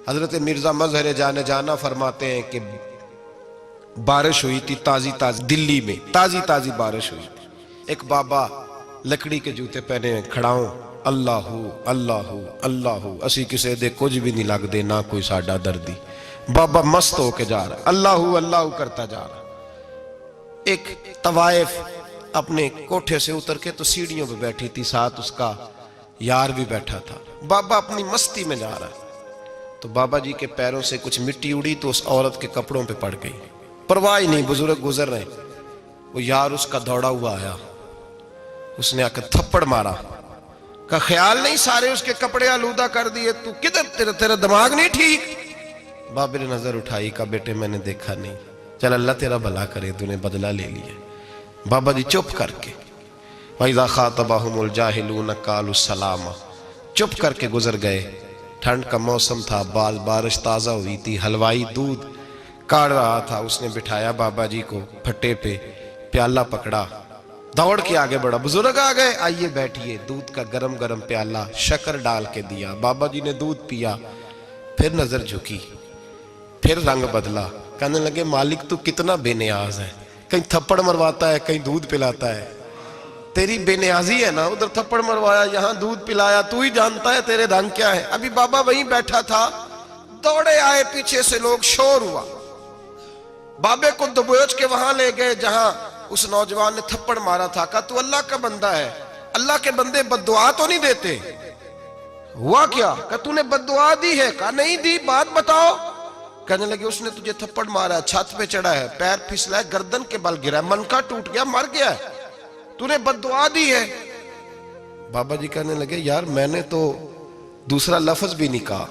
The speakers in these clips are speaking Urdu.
حضرت مرزا مظہر جانے جانا فرماتے ہیں کہ بارش ہوئی تھی تازی دلی میں تازی بارش ہوئی تھی. ایک بابا لکڑی کے جوتے پہنے کھڑا ہوں، اللہ اللہ اللہ، اسی کسے دے کچھ بھی نہیں لگ دے، نہ کوئی ساڈا دردی. بابا مست ہو کے جا رہا ہے، اللہ اللہ کرتا جا رہا. ایک طوائف اپنے کوٹھے سے اتر کے تو سیڑھیوں پہ بیٹھی تھی، ساتھ اس کا یار بھی بیٹھا تھا. بابا اپنی مستی میں جا رہا ہے تو بابا جی کے پیروں سے کچھ مٹی اڑی تو اس عورت کے کپڑوں پہ پڑ گئی. پرواہ نہیں، بزرگ گزر رہے. وہ یار اس کا دوڑا ہوا آیا، اس نے آ کے تھپڑ مارا. کا خیال نہیں سارے اس کے کپڑے آلودہ کر دیے، تو کدھر تیرا دماغ نہیں ٹھیک؟ بابے نے نظر اٹھائی، کہا بیٹے میں نے دیکھا نہیں، چل اللہ تیرا بھلا کرے، تو نے بدلہ لے لیا. بابا جی چپ کر کے وَإِذَا خَاطَبَهُمُ الْجَاهِلُونَ قَالُوا السَّلَامَ، چپ کر کے گزر گئے. ٹھنڈ کا موسم تھا، بارش تازہ ہوئی تھی، حلوائی دودھ کاڑ رہا تھا. اس نے بٹھایا بابا جی کو پھٹے پہ، پیالہ پکڑا، دوڑ کے آگے بڑھا. بزرگ آ گئے، آئیے بیٹھیے. دودھ کا گرم گرم پیالہ شکر ڈال کے دیا. بابا جی نے دودھ پیا، پھر نظر جھکی، پھر رنگ بدلا. کہنے لگے مالک تو کتنا بے نیاز ہے، کہیں تھپڑ مرواتا ہے، کہیں دودھ پلاتا ہے. تیری بے نیازی ہے نا، ادھر تھپڑ مروایا، یہاں دودھ پلایا، تو ہی جانتا ہے تیرے رنگ کیا ہے. ابھی بابا وہیں بیٹھا تھا، دوڑے آئے پیچھے سے لوگ، شور ہوا. بابے کو دبوچ کے وہاں لے گئے جہاں اس نوجوان نے تھپڑ مارا تھا. کہا تو اللہ کا بندہ ہے، اللہ کے بندے بد دعا تو نہیں دیتے. ہوا کیا؟ کہا تو نے بد دعا دی ہے؟ کہا نہیں دی، بات بتاؤ. کہنے لگے اس نے تجھے تھپڑ مارا ہے، چھت پہ چڑھا ہے، پیر پھسلا ہے، گردن کے بل گرا ہے، منکا ٹوٹ گیا، مر گیا ہے، تو نے بد دعا دی ہے. بابا جی کہنے لگے یار میں نے تو دوسرا لفظ بھی نہیں کہا،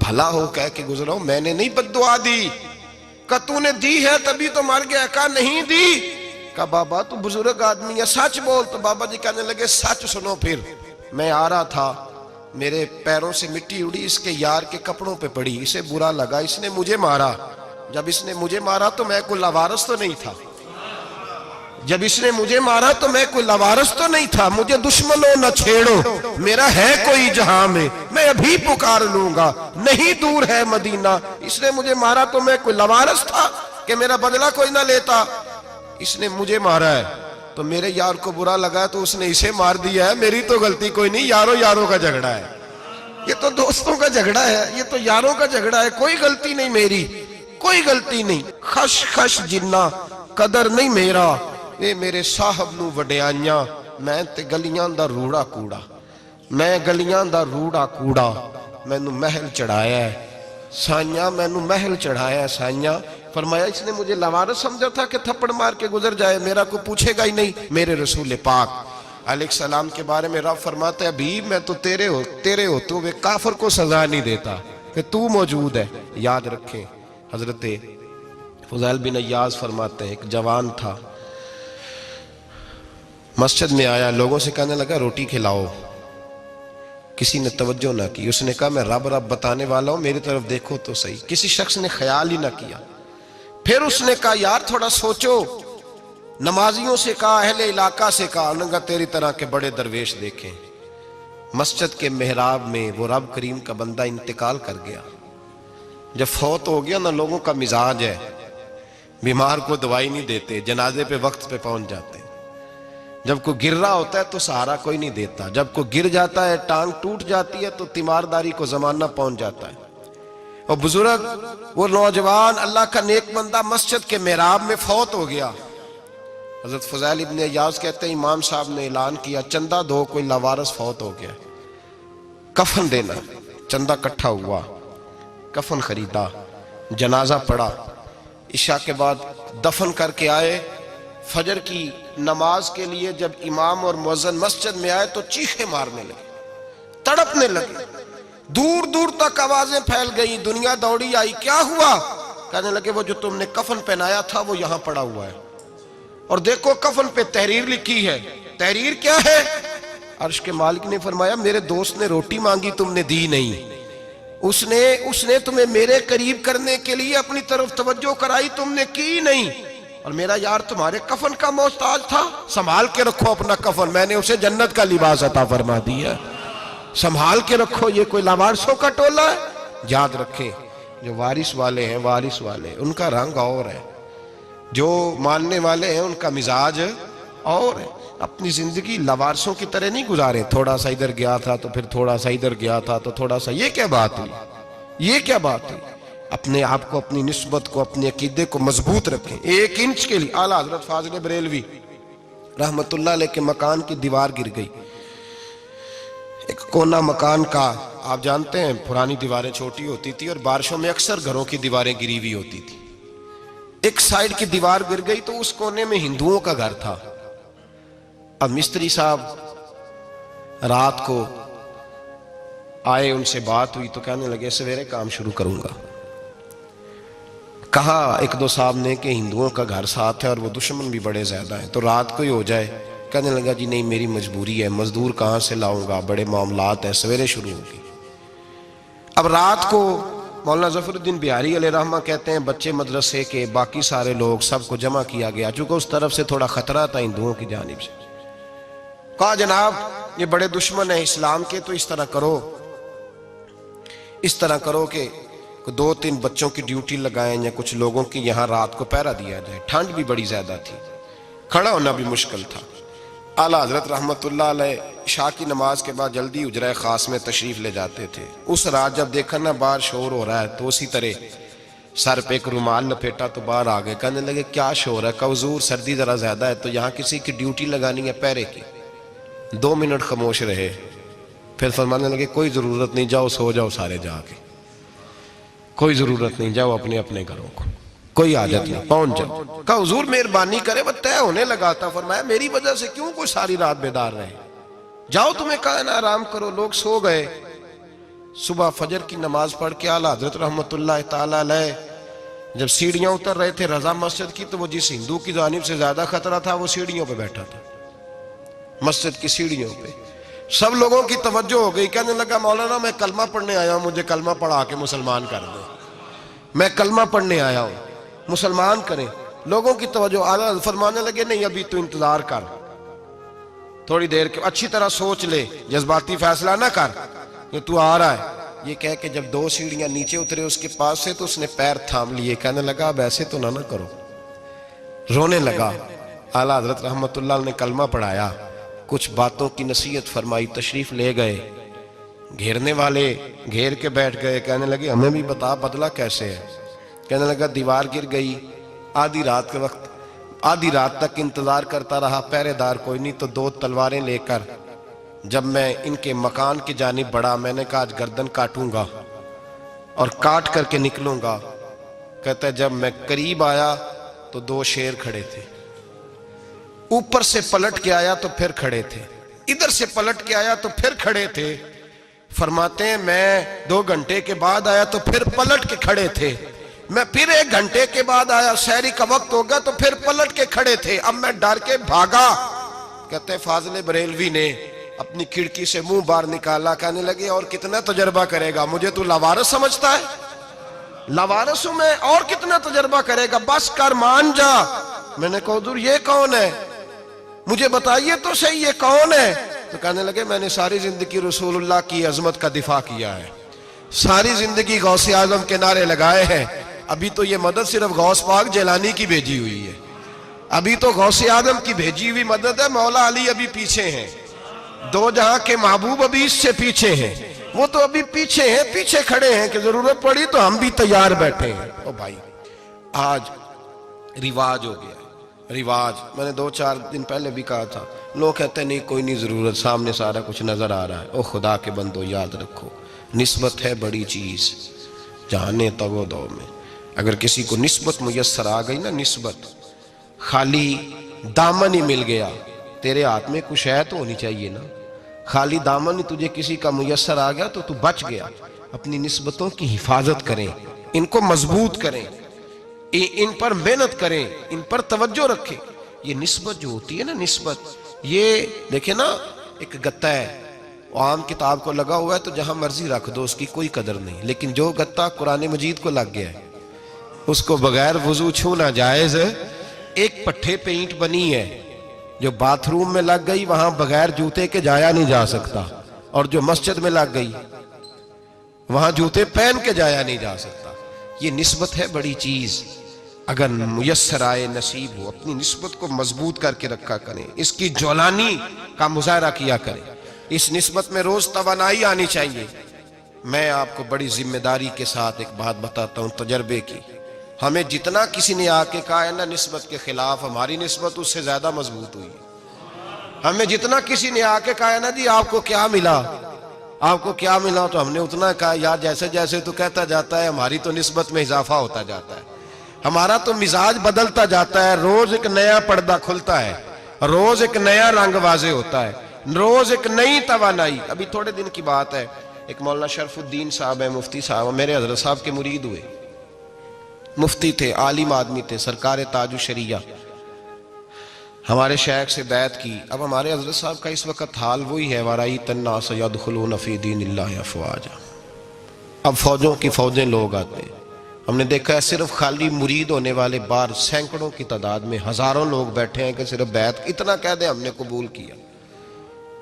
بھلا ہو کہہ کے گزرا ہوں، میں نے نہیں بد دعا دی. کہا تو نے دی ہے تبھی تو مر گیا. کہا نہیں دی. کہا بابا تو بزرگ آدمی ہے، سچ بول. تو بابا جی کہنے لگے سچ سنو. پھر میں آ رہا تھا، میرے پیروں سے مٹی اڑی، اس کے یار کے کپڑوں پہ پڑی، اسے برا لگا، اس نے مجھے مارا. جب اس نے مجھے مارا تو میں کوئی لاوارث تو نہیں تھا، جب اس نے مجھے مارا تو میں کوئی لاوارث تو نہیں تھا. مجھے دشمنوں نہ چھیڑو، میرا ہے کوئی جہاں میں ابھی پکار لوں گا، نہیں دور ہے مدینہ. اس نے مجھے مارا تو میں کوئی لاوارث تھا کہ میرا بدلہ کوئی نہ لیتا. اس نے مجھے مارا ہے تو میرے یار کو برا لگا تو اس نے اسے مار دیا ہے، میری تو غلطی کوئی نہیں. یاروں کا جھگڑا ہے، یہ تو دوستوں کا جھگڑا ہے، یہ تو یاروں کا جھگڑا ہے، کوئی غلطی نہیں میری، کوئی غلطی نہیں. خش جنہ قدر نہیں میرا، اے میرے صاحب نو وڈیاں، میں تے گلیاں دا روڑا کوڑا، میں گلیاں دا روڑا کوڑا. میں نو محل چڑھایا ہے سائیاں، میں نو محل چڑھایا ہے سائیاں. فرمایا اس نے مجھے لاوارث سمجھا تھا کہ تھپڑ مار کے گزر جائے، میرا کو پوچھے گا ہی نہیں. میرے رسول پاک علیہ السلام کے بارے میں رب فرماتا ہے ابھی میں تو تیرے ہوتے ہوئے کافر کو سزا نہیں دیتا کہ تو موجود ہے. یاد رکھیں حضرت فضیل بن عیاض فرماتے ہیں ایک جوان تھا، مسجد میں آیا، لوگوں سے کہنے لگا روٹی کھلاؤ. کسی نے توجہ نہ کی. اس نے کہا میں رب بتانے والا ہوں، میری طرف دیکھو تو صحیح. کسی شخص نے خیال ہی نہ کیا. پھر اس نے کہا یار تھوڑا سوچو. نمازیوں سے کہا، اہل علاقہ سے کہا، انہوں نے کہا تیری طرح کے بڑے درویش دیکھیں. مسجد کے محراب میں وہ رب کریم کا بندہ انتقال کر گیا. جب فوت ہو گیا نا، لوگوں کا مزاج ہے بیمار کو دوائی نہیں دیتے، جنازے پہ وقت پہ پہنچ جاتے. جب کوئی گر رہا ہوتا ہے تو سہارا کوئی نہیں دیتا، جب کوئی گر جاتا ہے ٹانگ ٹوٹ جاتی ہے تو تیمارداری کو زمانہ پہنچ جاتا ہے. اور بزرگ وہ نوجوان اللہ کا نیک بندہ مسجد کے محراب میں فوت ہو گیا. حضرت فضیل ابن عیاض کہتے ہیں امام صاحب نے اعلان کیا چندہ دو، کوئی لاوارث فوت ہو گیا، کفن دینا. چندہ کٹھا ہوا، کفن خریدا، جنازہ پڑا. عشاء کے بعد دفن کر کے آئے. فجر کی نماز کے لیے جب امام اور مؤذن مسجد میں آئے تو چیخیں مارنے لگے، تڑپنے لگے. دور دور تک آوازیں پھیل گئی، دنیا دوڑی آئی. کیا ہوا؟ کہنے لگے وہ جو تم نے کفن پہنایا تھا وہ یہاں پڑا ہوا ہے، اور دیکھو کفن پہ تحریر لکھی ہے. تحریر کیا ہے؟ عرش کے مالک نے فرمایا میرے دوست نے روٹی مانگی تم نے دی نہیں، اس نے تمہیں میرے قریب کرنے کے لیے اپنی طرف توجہ کرائی، تم نے کی نہیں. اور میرا یار تمہارے کفن کا محتاج تھا، سنبھال کے رکھو اپنا کفن، میں نے اسے جنت کا لباس عطا فرما دیا. سنبھال کے رکھو، یہ کوئی لاوارثوں کا ٹولہ ہے؟ یاد رکھیں جو وارث والے ہیں، وارث والے ان کا رنگ اور ہے، جو ماننے والے ہیں ان کا مزاج اور ہے۔ اپنی زندگی لوارثوں کی طرح نہیں گزارے، تھوڑا سا ادھر گیا تھا تو پھر تھوڑا سا ادھر گیا تھا تو تھوڑا سا، یہ کیا بات ہوئی، یہ کیا بات ہوئی؟ اپنے آپ کو، اپنی نسبت کو، اپنے عقیدے کو مضبوط رکھیں۔ 1 انچ کے لیے اعلیٰ حضرت فاضل بریلوی رحمت اللہ علیہ کے مکان کی دیوار گر گئی، ایک کونا مکان کا، آپ جانتے ہیں پرانی دیواریں چھوٹی ہوتی تھی اور بارشوں میں اکثر گھروں کی دیواریں گری ہوئی ہوتی تھی۔ ایک سائیڈ کی دیوار گر گئی تو اس کونے میں ہندوؤں کا گھر تھا۔ اب مستری صاحب رات کو آئے، ان سے بات ہوئی تو کہنے لگے سویرے کام شروع کروں گا۔ کہا 1-2 صاحب نے کہ ہندوؤں کا گھر ساتھ ہے اور وہ دشمن بھی بڑے زیادہ ہیں، تو رات کو ہی ہو جائے۔ کہنے لگا جی نہیں، میری مجبوری ہے، مزدور کہاں سے لاؤں گا، بڑے معاملات ہیں، سویرے شروع ہوگی۔ اب رات کو مولانا ظفر الدین بہاری علیہ رحمہ کہتے ہیں بچے مدرسے کے، باقی سارے لوگ، سب کو جمع کیا گیا، چونکہ اس طرف سے تھوڑا خطرہ تھا ہندوؤں کی جانب سے۔ کہا جناب یہ بڑے دشمن ہیں اسلام کے، تو اس طرح کرو کہ 2-3 بچوں کی ڈیوٹی لگائیں یا کچھ لوگوں کی یہاں رات کو پہرا دیا جائے، ٹھنڈ بھی بڑی زیادہ تھی، کھڑا ہونا بھی مشکل تھا۔ اعلیٰ حضرت رحمت اللہ علیہ عشاء کی نماز کے بعد جلدی حجرہ خاص میں تشریف لے جاتے تھے۔ اس رات جب دیکھا نا باہر شور ہو رہا ہے تو اسی طرح سر پہ ایک رومال لپیٹا تو باہر آ گئے، کہنے لگے کیا شور ہے؟ کہ حضور سردی ذرا زیادہ ہے تو یہاں کسی کی ڈیوٹی لگانی ہے پہرے کی۔ 2 منٹ خاموش رہے، پھر فرمانے لگے کوئی ضرورت نہیں، جاؤ سو جاؤ سارے جا کے، کوئی ضرورت نہیں، جاؤ اپنے اپنے گھروں کو، کوئی حاجت نہیں، پہنچ جاؤ۔ کہا حضور مہربانی کرے، وہ طے ہونے لگا تھا۔ فرمایا میری وجہ سے کیوں کوئی ساری رات بیدار رہے، جاؤ تمہیں کہا نا آرام کرو۔ لوگ سو گئے۔ صبح فجر کی نماز پڑھ کے اعلیٰ حضرت رحمت اللہ تعالیٰ علیہ جب سیڑھیاں اتر رہے تھے رضا مسجد کی، تو وہ جس ہندو کی جانب سے زیادہ خطرہ تھا وہ سیڑھیوں پہ بیٹھا تھا، مسجد کی سیڑھیوں پہ۔ سب لوگوں کی توجہ ہو گئی، کہنے لگا مولانا میں کلمہ پڑھنے آیا ہوں، مجھے کلمہ پڑھا کے مسلمان کر دیں، میں کلمہ پڑھنے آیا ہوں، مسلمان کریں۔ لوگوں کی توجہ، اعلیٰ فرمانے لگے نہیں ابھی تو انتظار کر، تھوڑی دیر کے، اچھی طرح سوچ لے، جذباتی فیصلہ نہ کر کہ تو آ رہا ہے۔ یہ کہہ کے جب 2 سیڑھیاں نیچے اترے اس کے پاس سے تو اس نے پیر تھام لیے، کہنے لگا اب ایسے تو نہ کرو، رونے لگا۔ اعلیٰ حضرت رحمت اللہ نے کلمہ پڑھایا، کچھ باتوں کی نصیحت فرمائی، تشریف لے گئے۔ گھیرنے والے گھیر کے بیٹھ گئے، کہنے لگے ہمیں بھی بتا بدلہ کیسے ہے؟ کہنے لگا دیوار گر گئی، آدھی رات کے وقت، آدھی رات تک انتظار کرتا رہا، پہرے دار کوئی نہیں، تو 2 تلواریں لے کر جب میں ان کے مکان کی جانب بڑھا، میں نے کہا آج گردن کاٹوں گا اور کاٹ کر کے نکلوں گا۔ کہتا ہے جب میں قریب آیا تو 2 شیر کھڑے تھے، اوپر سے پلٹ کے آیا تو پھر کھڑے تھے، ادھر سے پلٹ کے آیا تو پھر کھڑے تھے۔ فرماتے ہیں میں 2 گھنٹے کے بعد آیا تو پھر پلٹ کے کھڑے تھے، میں پھر 1 گھنٹے کے بعد آیا، سحری کا وقت ہو گیا تو پھر پلٹ کے کھڑے تھے، اب میں ڈر کے بھاگا۔ کہتے ہیں فاضل بریلوی نے اپنی کھڑکی سے منہ باہر نکالا، کہنے لگے اور کتنا تجربہ کرے گا، مجھے تو لاوارث سمجھتا ہے، لاوارث ہوں میں، اور کتنا تجربہ کرے گا، بس کر مان جا۔ میں نے کہا حضور یہ کون ہے، مجھے بتائیے تو صحیح یہ کون ہے؟ تو کہنے لگے میں نے ساری زندگی رسول اللہ کی عظمت کا دفاع کیا ہے، ساری زندگی غوث اعظم کے نعرے لگائے ہیں، ابھی تو یہ مدد صرف غوث پاک جیلانی کی بھیجی ہوئی ہے، ابھی تو غوث اعظم کی بھیجی ہوئی مدد ہے، مولا علی ابھی پیچھے ہیں، 2 جہاں کے محبوب ابھی اس سے پیچھے ہیں، وہ تو ابھی پیچھے ہیں، پیچھے کھڑے ہیں کہ ضرورت پڑی تو ہم بھی تیار بیٹھے ہیں۔ او بھائی آج رواج ہو گیا، رواج، میں نے 2-4 دن پہلے بھی کہا تھا، لوگ کہتے ہیں نہیں کوئی نہیں ضرورت، سامنے سارا کچھ نظر آ رہا ہے۔ او خدا کے بندو یاد رکھو، نسبت ہے بڑی چیز، جانے تگو دو میں، اگر کسی کو نسبت میسر آ گئی نا، نسبت، خالی دامن ہی مل گیا، تیرے ہاتھ میں کچھ ہے تو ہونی چاہیے نا، خالی دامن ہی تجھے کسی کا میسر آ گیا تو بچ گیا۔ اپنی نسبتوں کی حفاظت کریں، ان کو مضبوط کریں، ان پر محنت کریں، ان پر توجہ رکھیں۔ یہ نسبت جو ہوتی ہے نا، نسبت، یہ دیکھیں نا، ایک گتا ہے، وہ عام کتاب کو لگا ہوا ہے تو جہاں مرضی رکھ دو، اس کی کوئی قدر نہیں، لیکن جو گتا قرآن مجید کو لگ گیا ہے اس کو بغیر وضو چھونا جائز ہے۔ ایک پٹھے پہ اینٹ بنی ہے، جو باتھ روم میں لگ گئی وہاں بغیر جوتے کے جایا نہیں جا سکتا، اور جو مسجد میں لگ گئی وہاں جوتے پہن کے جایا نہیں جا سکتا. یہ نسبت ہے بڑی چیز. اگر میسر آئے نصیب ہو اپنی نسبت کو مضبوط کر کے رکھا کریں, اس کی جولانی کا مظاہرہ کیا کریں. اس نسبت میں روز توانائی آنی چاہیے. میں آپ کو بڑی ذمہ داری کے ساتھ ایک بات بتاتا ہوں تجربے کی. ہمیں جتنا کسی نے آ کے کہا ہے نا نسبت کے خلاف, ہماری نسبت اس سے زیادہ مضبوط ہوئی. ہمیں جتنا کسی نے آ کے کہا ہے نا جی آپ کو کیا ملا, آپ کو کیا ملا, تو ہم نے اتنا کہا یار جیسے جیسے تو کہتا جاتا ہے ہماری تو نسبت میں اضافہ ہوتا جاتا ہے, ہمارا تو مزاج بدلتا جاتا ہے. روز ایک نیا پردہ کھلتا ہے, روز ایک نیا رنگ واضح ہوتا ہے, روز ایک نئی توانائی. ابھی تھوڑے دن کی بات ہے, ایک مولانا شرف الدین صاحب ہیں, مفتی صاحب, میرے حضرت صاحب کے مرید ہوئے. مفتی تھے, عالم آدمی تھے, سرکار تاج الشریعہ, ہمارے شیخ سے بیعت کی. اب ہمارے حضرت صاحب کا اس وقت حال وہی ہے وَرَأَيْتَ النَّاسَ يَدْخُلُونَ فِي دِينِ اللَّهِ أَفْوَاجًا. اب فوجوں کی فوجیں لوگ آتے ہیں. ہم نے دیکھا ہے صرف خالی مرید ہونے والے بار سینکڑوں کی تعداد میں ہزاروں لوگ بیٹھے ہیں کہ صرف بیعت اتنا کہہ دیں ہم نے قبول کیا.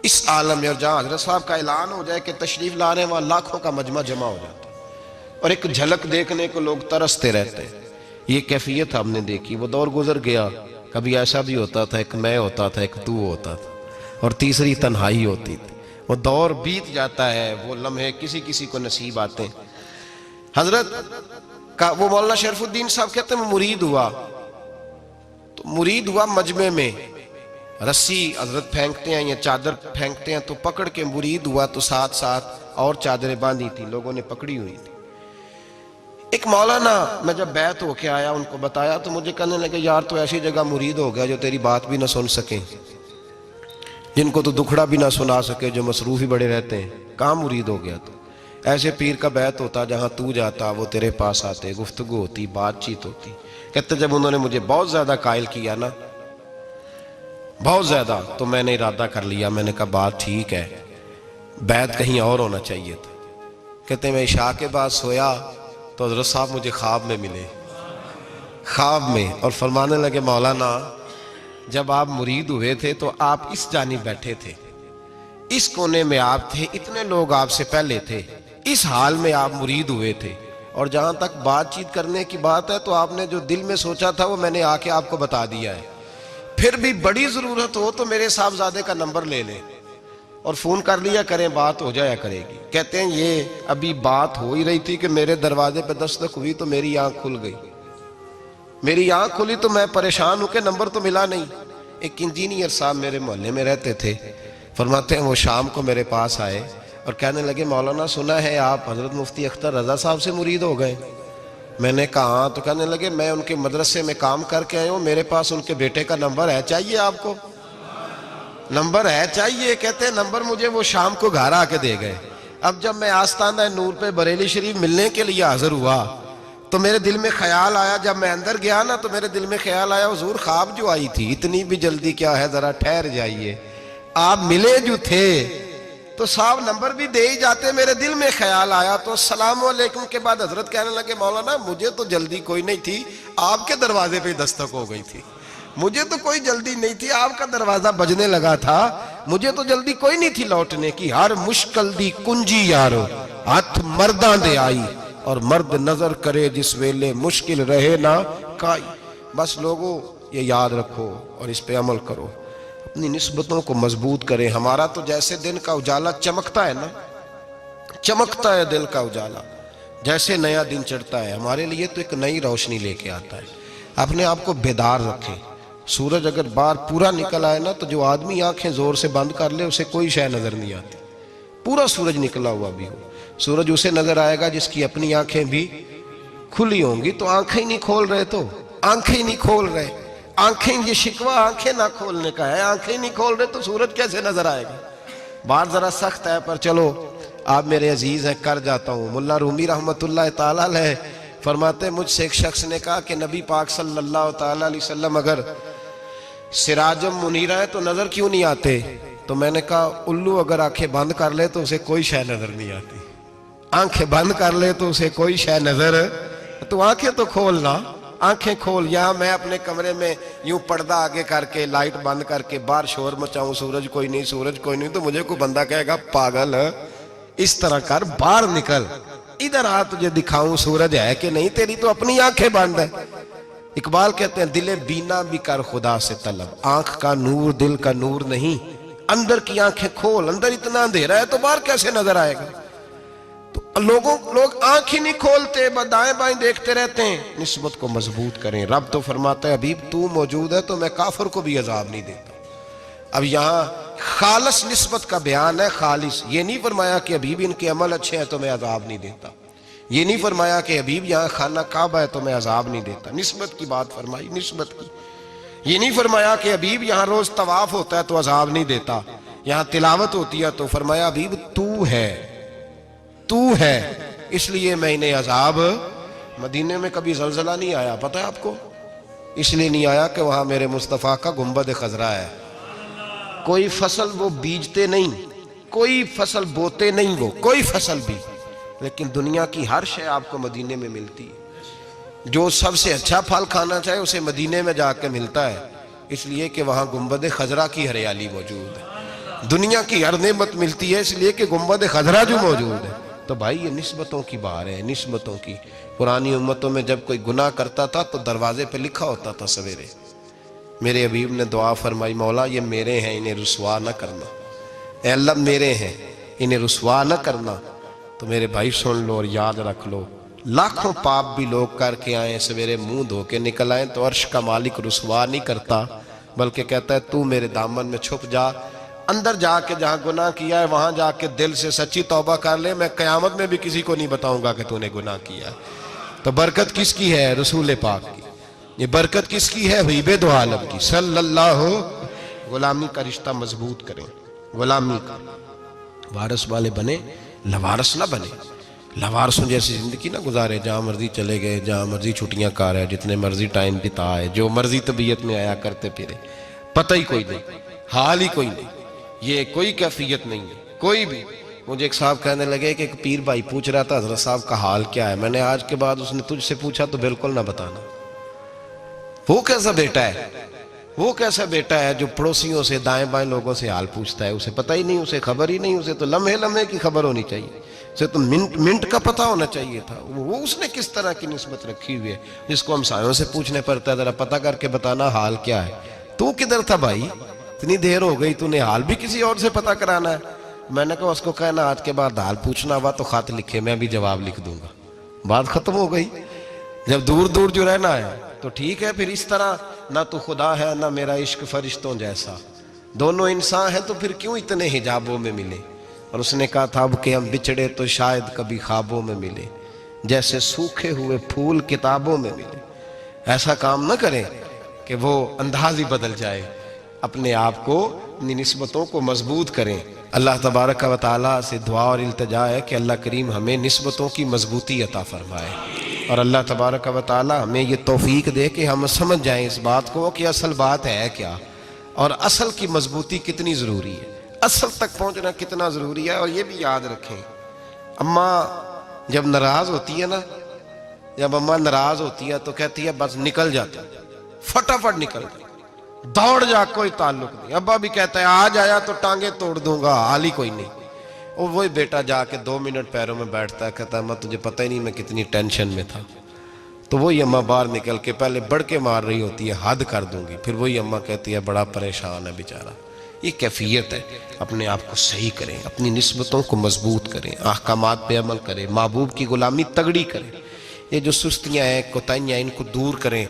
اس عالم میں جہاں حضرت صاحب کا اعلان ہو جائے کہ تشریف لا رہے ہیں, وہاں لاکھوں کا مجمع جمع ہو جاتا ہے اور ایک جھلک دیکھنے کو لوگ ترستے رہتے ہیں. یہ کیفیت ہم نے دیکھی. وہ دور گزر گیا. کبھی ایسا بھی ہوتا تھا ایک میں ہوتا تھا, ایک تو ہوتا تھا, اور تیسری تنہائی ہوتی تھی. وہ دور بیت جاتا ہے, وہ لمحے کسی کسی کو نصیب آتے ہیں. حضرت کا وہ مولانا شرف الدین صاحب کہتے ہیں مرید ہوا, تو مرید ہوا مجمع میں, رسی حضرت پھینکتے ہیں یا چادر پھینکتے ہیں تو پکڑ کے مرید ہوا, تو ساتھ ساتھ اور چادریں باندھی تھی, لوگوں نے پکڑی ہوئی تھی. ایک مولانا, میں جب بیعت ہو کے آیا ان کو بتایا تو مجھے کہنے لگے یار تو ایسی جگہ مرید ہو گیا جو تیری بات بھی نہ سن سکیں, جن کو تو دکھڑا بھی نہ سنا سکے, جو مصروف ہی بڑے رہتے ہیں, کہاں مرید ہو گیا تو. ایسے پیر کا بیعت ہوتا جہاں تو جاتا وہ تیرے پاس آتے, گفتگو ہوتی, بات چیت ہوتی. کہتے جب انہوں نے مجھے بہت زیادہ قائل کیا نا, بہت زیادہ, تو میں نے ارادہ کر لیا, میں نے کہا بات ٹھیک ہے, بیعت کہیں اور ہونا چاہیے تھا. کہتے ہیں میں عشاء کے بعد سویا تو حضرت صاحب مجھے خواب میں ملے, خواب میں, اور فرمانے لگے مولانا جب آپ مرید ہوئے تھے تو آپ اس جانب بیٹھے تھے, اس کونے میں آپ تھے, اتنے لوگ آپ سے پہلے تھے, اس حال میں آپ مرید ہوئے تھے, اور جہاں تک بات چیت کرنے کی بات ہے تو آپ نے جو دل میں سوچا تھا وہ میں نے آ کے آپ کو بتا دیا ہے. پھر بھی بڑی ضرورت ہو تو میرے صاحبزادے کا نمبر لے لیں اور فون کر لیا کریں, بات ہو جایا کرے گی. کہتے ہیں یہ ابھی بات ہو ہی رہی تھی کہ میرے دروازے پہ دستک ہوئی تو میری آنکھ کھل گئی. میری آنکھ کھلی تو میں پریشان ہوں کہ نمبر تو ملا نہیں. ایک انجینئر صاحب میرے محلے میں رہتے تھے, فرماتے ہیں وہ شام کو میرے پاس آئے اور کہنے لگے مولانا سنا ہے آپ حضرت مفتی اختر رضا صاحب سے مرید ہو گئے. میں نے کہا ہاں. تو کہنے لگے میں ان کے مدرسے میں کام کر کے آئے ہوں, میرے پاس ان کے بیٹے کا نمبر ہے, چاہیے آپ کو؟ نمبر ہے چاہیے. کہتے ہیں نمبر مجھے وہ شام کو گھر آ کے دے گئے. اب جب میں آستانہ نور پہ بریلی شریف ملنے کے لیے حاضر ہوا تو میرے دل میں خیال آیا, جب میں اندر گیا نا تو میرے دل میں خیال آیا حضور خواب جو آئی تھی اتنی بھی جلدی کیا ہے, ذرا ٹھہر جائیے, آپ ملے جو تھے تو صاحب نمبر بھی دے ہی جاتے. میرے دل میں خیال آیا تو السلام علیکم کے بعد حضرت کہنے لگے مولانا مجھے تو جلدی کوئی نہیں تھی, آپ کے دروازے پہ دستک ہو گئی تھی. مجھے تو کوئی جلدی نہیں تھی, آپ کا دروازہ بجنے لگا تھا, مجھے تو جلدی کوئی نہیں تھی لوٹنے کی. ہر مشکل دی کنجی یارو ہاتھ مرداں دے آئی, اور مرد نظر کرے جس ویلے مشکل رہے نہ کائی. بس لوگوں یہ یاد رکھو اور اس پہ عمل کرو, اپنی نسبتوں کو مضبوط کریں. ہمارا تو جیسے دن کا اجالا چمکتا ہے نا, چمکتا ہے دل کا اجالا, جیسے نیا دن چڑھتا ہے ہمارے لیے تو ایک نئی روشنی لے کے آتا ہے. اپنے آپ کو بیدار رکھیں. سورج اگر باہر پورا نکل آئے نا تو جو آدمی آنکھیں زور سے بند کر لے اسے کوئی شے نظر نہیں آتی. پورا سورج نکلا ہوا بھی ہو, سورج اسے نظر آئے گا جس کی اپنی آنکھیں بھی کھلی ہوں گی. تو آنکھیں ہی نہیں کھول رہے, تو آنکھیں ہی نہیں کھول رہے, آنکھیں, یہ شکوہ آنکھیں نہ کھولنے کا ہے, آنکھیں نہیں کھول رہے تو سورج کیسے نظر آئے گا. بات ذرا سخت ہے پر چلو آپ میرے عزیز ہیں, کر جاتا ہوں. ملا رومی رحمت اللہ تعالیٰ علیہ فرماتے مجھ سے ایک شخص نے کہا کہ نبی پاک صلی اللہ تعالیٰ علیہ وسلم اگر سراجم منیرہ ہے تو نظر کیوں نہیں آتے؟ تو میں نے کہا الو اگر آنکھیں بند کر لے تو اسے کوئی شے نظر نہیں آتی. آنکھیں بند کر لے تو اسے کوئی شے نظر, تو آنکھیں تو کھولنا, آنکھیں کھول. یہاں میں اپنے کمرے میں یوں پردہ آگے کر کے لائٹ بند کر کے باہر شور مچاؤں, سورج کوئی نہیں, سورج کوئی نہیں, تو مجھے کوئی بندہ کہے گا پاگل, اس طرح کر, باہر نکل, ادھر آ تجھے دکھاؤں سورج ہے کہ نہیں، تیری تو اپنی آنکھیں بند ہے۔ اقبال کہتے ہیں دل بینا بھی کر خدا سے طلب، آنکھ کا نور دل کا نور نہیں، اندر کی آنکھیں کھول، اندر اتنا اندھیرا ہے تو باہر کیسے نظر آئے گا؟ تو لوگ آنکھ ہی نہیں کھولتے، دائیں بائیں دیکھتے رہتے ہیں۔ نسبت کو مضبوط کریں۔ رب تو فرماتا ہے حبیب تو موجود ہے تو میں کافر کو بھی عذاب نہیں دیتا۔ اب یہاں خالص نسبت کا بیان ہے، خالص۔ یہ نہیں فرمایا کہ حبیب ان کے عمل اچھے ہیں تو میں عذاب نہیں دیتا، یہ نہیں فرمایا کہ حبیب یہاں خانہ کعبہ ہے تو میں عذاب نہیں دیتا، نسبت کی بات فرمائی، نسبت کی۔ یہ نہیں فرمایا کہ حبیب یہاں روز طواف ہوتا ہے تو عذاب نہیں دیتا، یہاں تلاوت ہوتی ہے تو فرمایا حبیب تو ہے اس لیے میں انہیں عذاب۔ مدینے میں کبھی زلزلہ نہیں آیا، پتہ ہے آپ کو؟ اس لیے نہیں آیا کہ وہاں میرے مصطفیٰ کا گنبد خضرا ہے۔ کوئی فصل وہ بیجتے نہیں، کوئی فصل بوتے نہیں، وہ کوئی فصل بھی، لیکن دنیا کی ہر شے آپ کو مدینے میں ملتی ہے۔ جو سب سے اچھا پھل کھانا چاہے اسے مدینے میں جا کے ملتا ہے، اس لیے کہ وہاں گنبد خضرا کی ہریالی موجود ہے۔ دنیا کی ہر نعمت ملتی ہے اس لیے کہ گنبد خضرا جو موجود ہے۔ تو بھائی یہ نسبتوں کی بار ہے، نسبتوں کی۔ پرانی امتوں میں جب کوئی گناہ کرتا تھا تو دروازے پہ لکھا ہوتا تھا سویرے، میرے حبیب نے دعا فرمائی مولا یہ میرے ہیں انہیں رسوا نہ کرنا، اے اللہ میرے ہیں انہیں رسوا نہ کرنا۔ تو میرے بھائی سن لو اور یاد رکھ لو، لاکھوں پاپ بھی لوگ کر کے آئیں، سویرے منہ دھو کے نکل آئیں تو عرش کا مالک رسوا نہیں کرتا، بلکہ کہتا ہے تو میرے دامن میں چھپ جا، اندر جا کے جہاں گناہ کیا ہے وہاں جا کے دل سے سچی توبہ کر لے، میں قیامت میں بھی کسی کو نہیں بتاؤں گا کہ تو نے گناہ کیا ہے۔ تو برکت کس کی ہے؟ رسول پاک کی۔ یہ برکت کس کی ہے؟ حبیب دو عالم کی صلی اللہ۔ غلامی کا رشتہ مضبوط کریں، غلامی کا وارث والے بنے، لوارث نہ بنے۔ لوارثوں جیسی زندگی نہ گزارے، جہاں مرضی چلے گئے، جہاں مرضی چھٹیاں کار ہے، جتنے مرضی ٹائم بتا ہے، جو مرضی طبیعت میں آیا کرتے پھرے، پتہ ہی کوئی نہیں، حال ہی کوئی نہیں، یہ کوئی کیفیت نہیں ہے کوئی بھی۔ مجھے ایک صاحب کہنے لگے کہ ایک پیر بھائی پوچھ رہا تھا حضرت صاحب کا حال کیا ہے، میں نے آج کے بعد اس نے تجھ سے پوچھا تو بالکل نہ بتانا۔ وہ کیسا بیٹا ہے، وہ کیسا بیٹا ہے جو پڑوسیوں سے دائیں بائیں لوگوں سے حال پوچھتا ہے، اسے پتہ ہی نہیں، اسے خبر ہی نہیں، اسے تو لمحے لمحے کی خبر ہونی چاہیے، اسے تو منٹ کا پتہ ہونا چاہیے تھا۔ وہ اس نے کس طرح کی نسبت رکھی ہوئی ہے جس کو ہم سایوں سے پوچھنے پڑتا ہے ذرا پتہ کر کے بتانا حال کیا ہے۔ تو کدھر تھا بھائی، اتنی دیر ہو گئی، تو نے حال بھی کسی اور سے پتہ کرانا ہے؟ میں نے کہا اس کو کہنا آج کے بعد حال پوچھنا ہوا تو خط لکھے، میں بھی جواب لکھ دوں گا، بات ختم ہو گئی۔ جب دور دور جو رہنا ہے تو ٹھیک ہے، پھر اس طرح نہ تو خدا ہے نہ میرا عشق فرشتوں جیسا، دونوں انسان ہیں تو پھر کیوں اتنے حجابوں میں ملے؟ اور اس نے کہا تھا اب کہ ہم بچھڑے تو شاید کبھی خوابوں میں ملے، جیسے سوکھے ہوئے پھول کتابوں میں ملے۔ ایسا کام نہ کریں کہ وہ انداز ہی بدل جائے، اپنے آپ کو اپنی نسبتوں کو مضبوط کریں۔ اللہ تبارک و تعالیٰ سے دعا اور التجا ہے کہ اللہ کریم ہمیں نسبتوں کی مضبوطی عطا فرمائے، اور اللہ تبارک و تعالیٰ ہمیں یہ توفیق دے کہ ہم سمجھ جائیں اس بات کو کہ اصل بات ہے کیا، اور اصل کی مضبوطی کتنی ضروری ہے، اصل تک پہنچنا کتنا ضروری ہے۔ اور یہ بھی یاد رکھیں، اماں جب ناراض ہوتی ہے نا، جب اماں ناراض ہوتی ہے تو کہتی ہے بس نکل جاتا، فٹافٹ نکل جاتا، دوڑ جا، کوئی تعلق نہیں۔ ابا بھی کہتا ہے آج آیا تو ٹانگیں توڑ دوں گا، حال ہی کوئی نہیں۔ اور وہی بیٹا جا کے 2 منٹ پیروں میں بیٹھتا ہے، کہتا ہے اماں تجھے پتہ ہی نہیں میں کتنی ٹینشن میں تھا۔ تو وہی اماں باہر نکل کے پہلے بڑھ کے مار رہی ہوتی ہے حد کر دوں گی، پھر وہی اماں کہتی ہے بڑا پریشان ہے بیچارہ۔ یہ کیفیت ہے، اپنے آپ کو صحیح کریں، اپنی نسبتوں کو مضبوط کریں، احکامات پہ عمل کریں، محبوب کی غلامی تگڑی کریں۔ یہ جو سستیاں ہیں، کوتاہیاں، ان کو دور کریں۔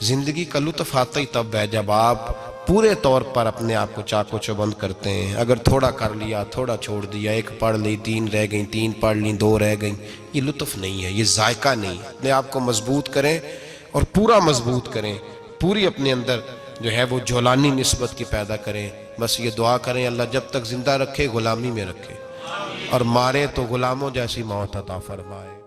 زندگی کا لطف آتا ہی تب ہے جب آپ پورے طور پر اپنے آپ کو چاق و چوبند کرتے ہیں۔ اگر تھوڑا کر لیا، تھوڑا چھوڑ دیا، 1 پڑھ لی، 3 رہ گئیں، 3 پڑھ لیں، 2 رہ گئیں، یہ لطف نہیں ہے، یہ ذائقہ نہیں ہے۔ اپنے آپ کو مضبوط کریں اور پورا مضبوط کریں، پوری اپنے اندر جو ہے وہ جولانی نسبت کی پیدا کریں۔ بس یہ دعا کریں اللہ جب تک زندہ رکھے غلامی میں رکھے، اور مارے تو غلاموں جیسی موت عطا فرمائے۔